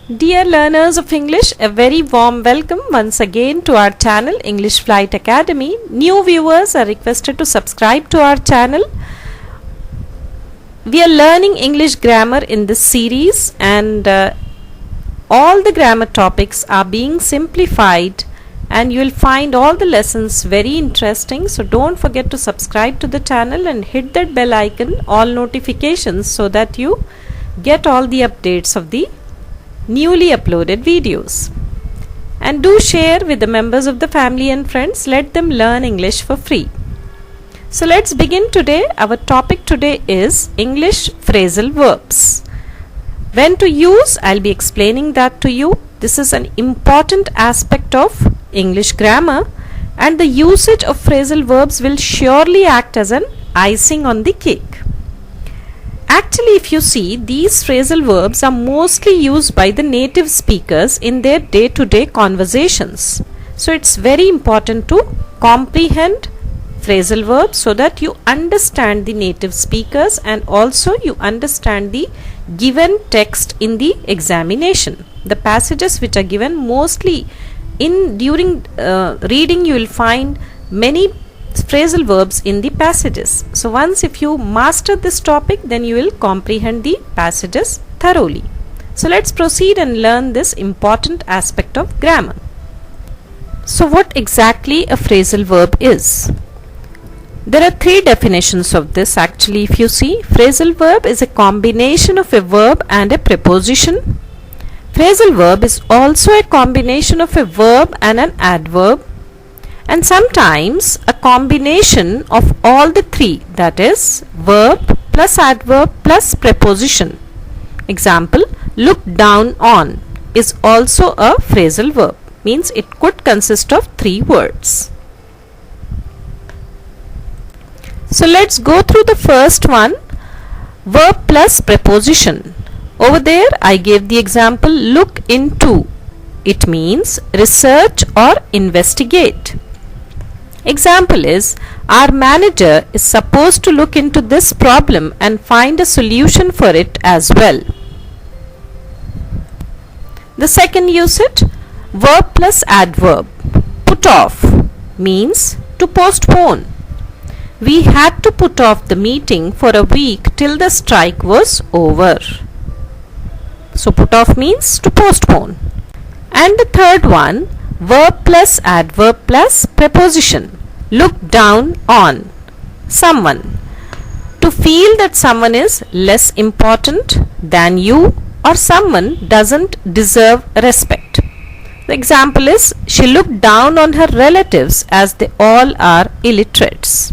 Dear learners of English, a very warm welcome once again to our channel English Flight Academy. New viewers are requested to subscribe to our channel. We are learning English grammar in this series and all the grammar topics are being simplified and you will find all the lessons very interesting. So don't forget to subscribe to the channel and hit that bell icon, all notifications, so that you get all the updates of the newly uploaded videos. And do share with the members of the family and friends. Let them learn English for free. So let's begin today. Our topic today is English phrasal verbs. When to use, I'll be explaining that to you. This is an important aspect of English grammar, and the usage of phrasal verbs will surely act as an icing on the cake. Actually, if you see, these phrasal verbs are mostly used by the native speakers in their day-to-day conversations. So it's very important to comprehend phrasal verbs so that you understand the native speakers and also you understand the given text in the examination. The passages which are given mostly during reading, you will find many phrasal verbs in the passages. So once if you master this topic, then you will comprehend the passages thoroughly. So let's proceed and learn this important aspect of grammar. So what exactly a phrasal verb is? There are three definitions of this actually. If you see, phrasal verb is a combination of a verb and a preposition. Phrasal verb is also a combination of a verb and an adverb, and sometimes a combination of all the three, that is verb plus adverb plus preposition. Example, look down on is also a phrasal verb, means it could consist of three words. So let's go through the first one, verb plus preposition. Over there I gave the example look into. It means research or investigate. Example is, our manager is supposed to look into this problem and find a solution for it as well. The second usage, verb plus adverb. Put off means to postpone. We had to put off the meeting for a week till the strike was over. So put off means to postpone. And the third one, verb plus adverb plus preposition. Look down on someone. To feel that someone is less important than you or someone doesn't deserve respect. The example is, she looked down on her relatives as they all are illiterates.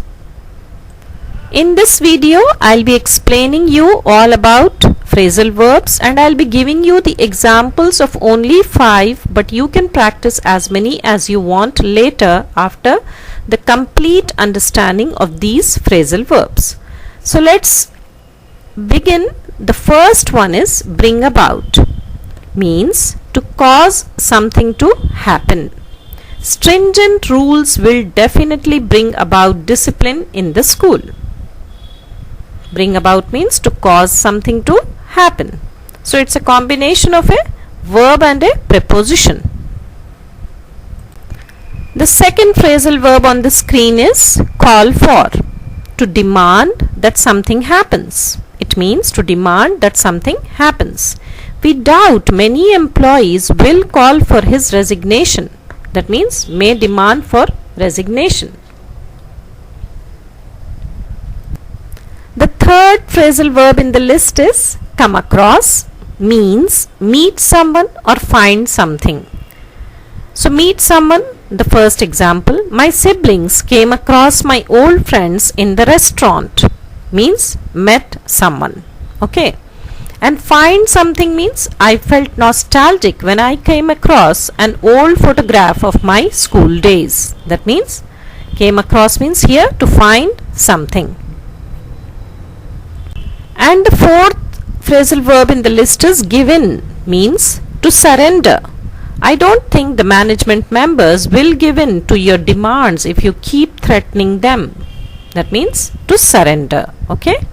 In this video, I'll be explaining you all about phrasal verbs and I'll be giving you the examples of only 5, but you can practice as many as you want later after the complete understanding of these phrasal verbs. So let's begin. The first one is bring about, means to cause something to happen. Stringent rules will definitely bring about discipline in the school. Bring about means to cause something to happen. So it's a combination of a verb and a preposition. The second phrasal verb on the screen is call for, to demand that something happens. It means to demand that something happens. We doubt many employees will call for his resignation. That means may demand for resignation. The third phrasal verb in the list is come across, means meet someone or find something. So meet someone, the first example, my siblings came across my old friends in the restaurant, means met someone. Okay. And find something means I felt nostalgic when I came across an old photograph of my school days. That means came across means here to find something. And the fourth phrasal verb in the list is give in, means to surrender. I don't think the management members will give in to your demands if you keep threatening them. That means to surrender. Okay.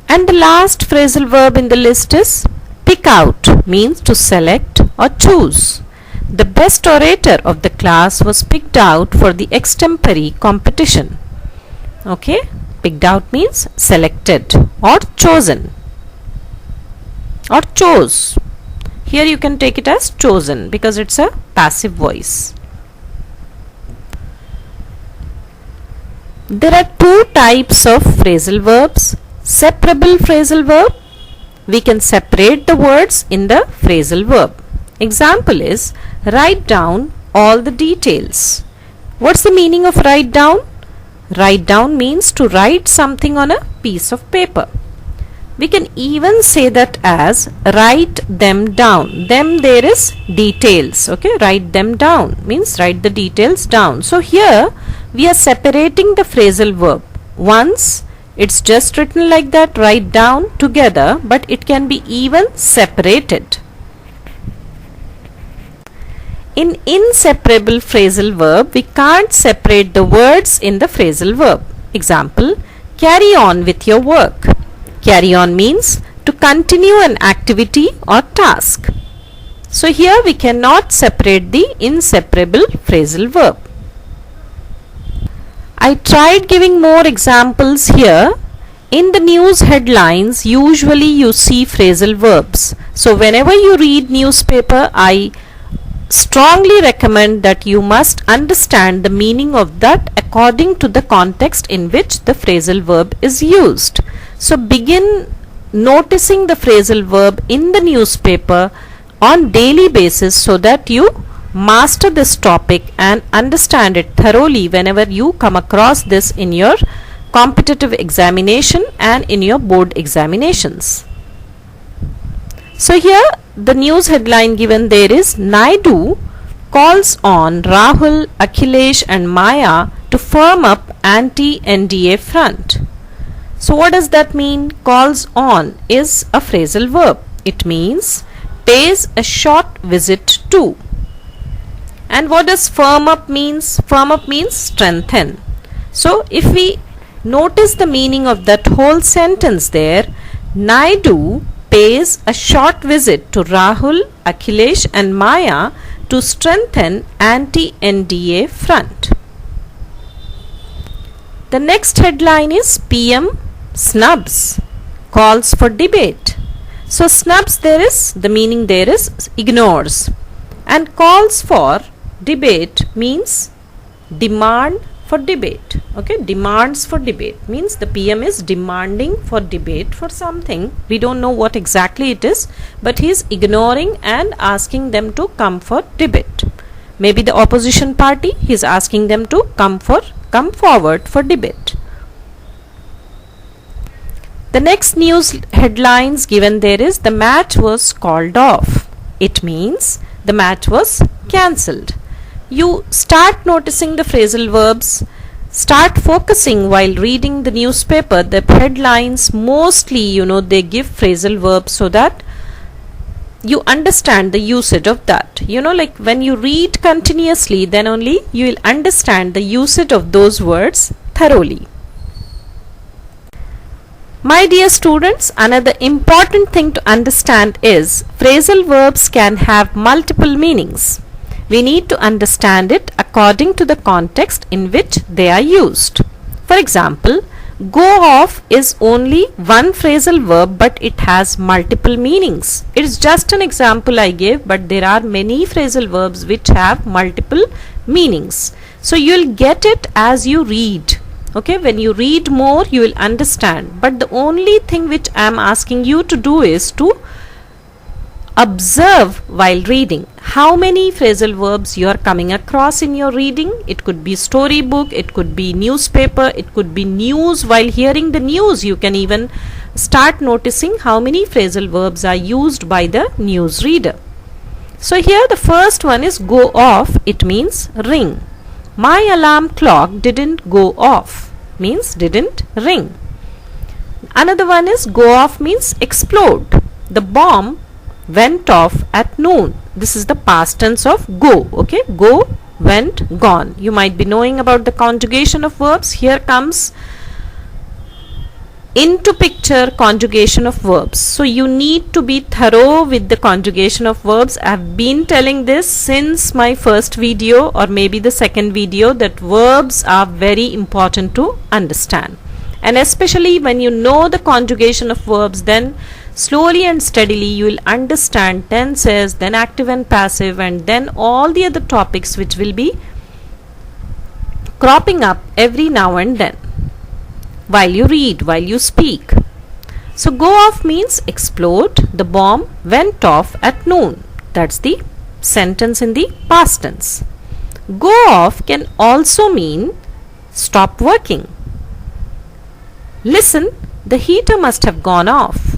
And the last phrasal verb in the list is Pick out means to select or choose. The best orator of the class was picked out for the extempore competition. Okay, picked out means selected or chosen or chose. Here you can take it as chosen because it's a passive voice. There are two types of phrasal verbs. Separable phrasal verb. We can separate the words in the phrasal verb. Example is write down all the details. What's the meaning of write down? Write down means to write something on a piece of paper. We can even say that as write them down. Them there is details. Okay, write them down means write the details down. So here we are separating the phrasal verb. Once it's just written like that, write down together, but it can be even separated. In inseparable phrasal verb, we can't separate the words in the phrasal verb. Example, carry on with your work. Carry on means to continue an activity or task. So here we cannot separate the inseparable phrasal verb. I tried giving more examples here. In the news headlines, usually you see phrasal verbs. So whenever you read newspaper, I strongly recommend that you must understand the meaning of that according to the context in which the phrasal verb is used. So begin noticing the phrasal verb in the newspaper on daily basis so that you master this topic and understand it thoroughly whenever you come across this in your competitive examination and in your board examinations. So here the news headline given there is Naidu calls on Rahul, Akhilesh and Maya to firm up anti-NDA front. So what does that mean? Calls on is a phrasal verb. It means pays a short visit to. And what does firm up means? Firm up means strengthen. So if we notice the meaning of that whole sentence there, Naidu pays a short visit to Rahul, Akhilesh and Maya to strengthen anti-NDA front. The next headline is PM snubs calls for debate. So snubs there is, the meaning there is ignores, and calls for debate means demand for debate. Okay, demands for debate means the PM is demanding for debate for something. We don't know what exactly it is, but he is ignoring and asking them to come for debate. Maybe the opposition party, he is asking them to come forward for debate. The next news headlines given there is the match was called off. It means the match was cancelled. You start noticing the phrasal verbs, start focusing while reading the newspaper. The headlines mostly, they give phrasal verbs so that you understand the usage of that. Like when you read continuously, then only you will understand the usage of those words thoroughly. My dear students, another important thing to understand is phrasal verbs can have multiple meanings. We need to understand it according to the context in which they are used. For example, go off is only one phrasal verb, but it has multiple meanings. It is just an example I gave, but there are many phrasal verbs which have multiple meanings. So you will get it as you read. Okay, when you read more, you will understand. But the only thing which I am asking you to do is to observe while reading how many phrasal verbs you are coming across in your reading. It could be storybook, it could be newspaper, it could be news. While hearing the news, you can even start noticing how many phrasal verbs are used by the news reader. So here the first one is go off. It means ring. My alarm clock didn't go off means didn't ring. Another one is go off means explode. The bomb went off at noon. This is the past tense of go. Okay, go, went, gone. You might be knowing about the conjugation of verbs. Here comes into picture conjugation of verbs. So you need to be thorough with the conjugation of verbs. I have been telling this since my first video or maybe the second video, that verbs are very important to understand. And especially when you know the conjugation of verbs, then slowly and steadily you will understand tenses, then active and passive, and then all the other topics which will be cropping up every now and then while you read, while you speak. So go off means explode. The bomb went off at noon. That's the sentence in the past tense. Go off can also mean stop working. Listen, the heater must have gone off.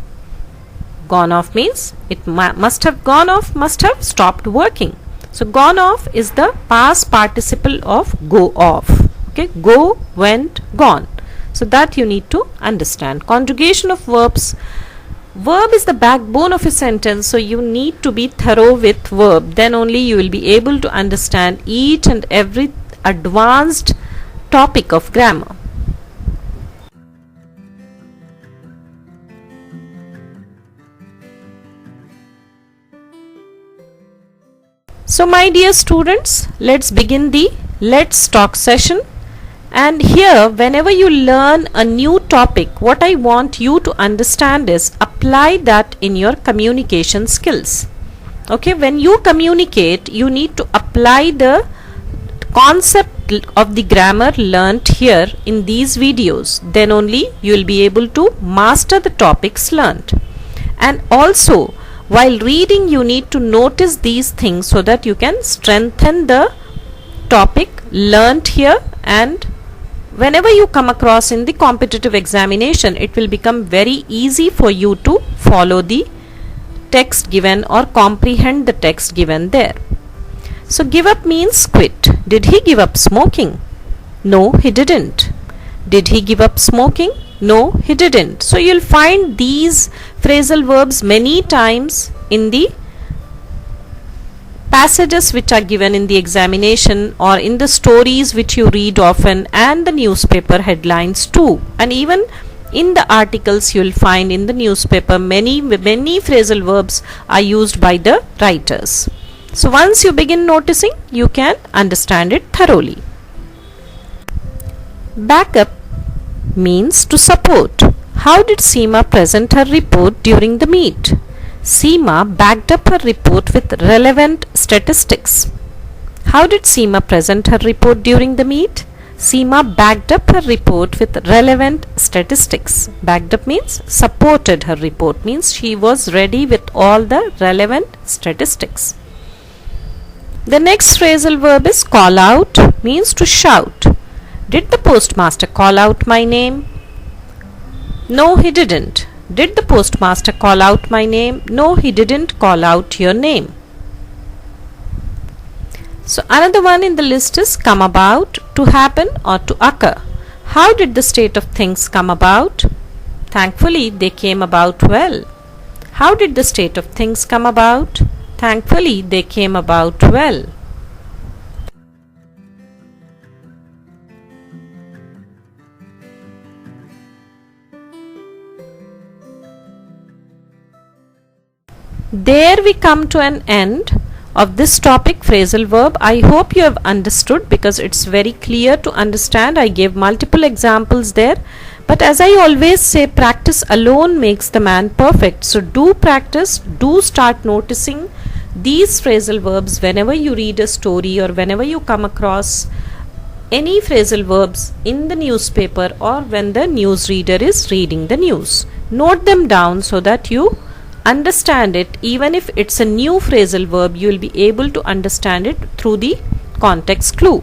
Gone off means it must have gone off, must have stopped working. So gone off is the past participle of go off. Okay, go, went, gone. So that you need to understand. Conjugation of verbs. Verb is the backbone of a sentence, so you need to be thorough with verb. Then only you will be able to understand each and every advanced topic of grammar. So my dear students, let's begin the Let's Talk session. And here, whenever you learn a new topic, what I want you to understand is apply that in your communication skills. Okay, when you communicate, you need to apply the concept of the grammar learnt here in these videos. Then only you will be able to master the topics learnt. And also, while reading, you need to notice these things so that you can strengthen the topic learnt here, and whenever you come across in the competitive examination, it will become very easy for you to follow the text given or comprehend the text given there. So give up means quit. Did he give up smoking? No, he didn't. Did he give up smoking? No, he didn't. So you'll find these phrasal verbs many times in the passages which are given in the examination, or in the stories which you read often, and the newspaper headlines too. And even in the articles you will find in the newspaper many phrasal verbs are used by the writers. So once you begin noticing, you can understand it thoroughly. Backup means to support. How did Seema present her report during the meet? Seema backed up her report with relevant statistics. How did Seema present her report during the meet? Seema backed up her report with relevant statistics. Backed up means supported her report, means she was ready with all the relevant statistics. The next phrasal verb is call out, means to shout. Did the postmaster call out my name? No, he didn't. Did the postmaster call out my name? No, he didn't call out your name. So another one in the list is come about, to happen or to occur. How did the state of things come about? Thankfully, they came about well. How did the state of things come about? Thankfully, they came about well. There we come to an end of this topic, phrasal verb. I hope you have understood, because it's very clear to understand. I gave multiple examples there, but as I always say, practice alone makes the man perfect. So do practice, do start noticing these phrasal verbs whenever you read a story, or whenever you come across any phrasal verbs in the newspaper, or when the newsreader is reading the news. Note them down so that you understand it. Even if it's a new phrasal verb, you will be able to understand it through the context clue.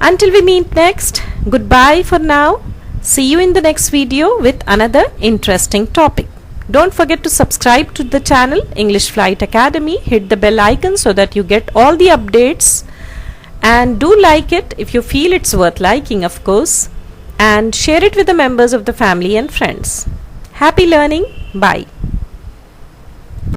Until we meet next, goodbye for now. See you in the next video with another interesting topic. Don't forget to subscribe to the channel English Flight Academy. Hit the bell icon so that you get all the updates, and do like it if you feel it's worth liking, of course, and share it with the members of the family and friends. Happy learning. Bye.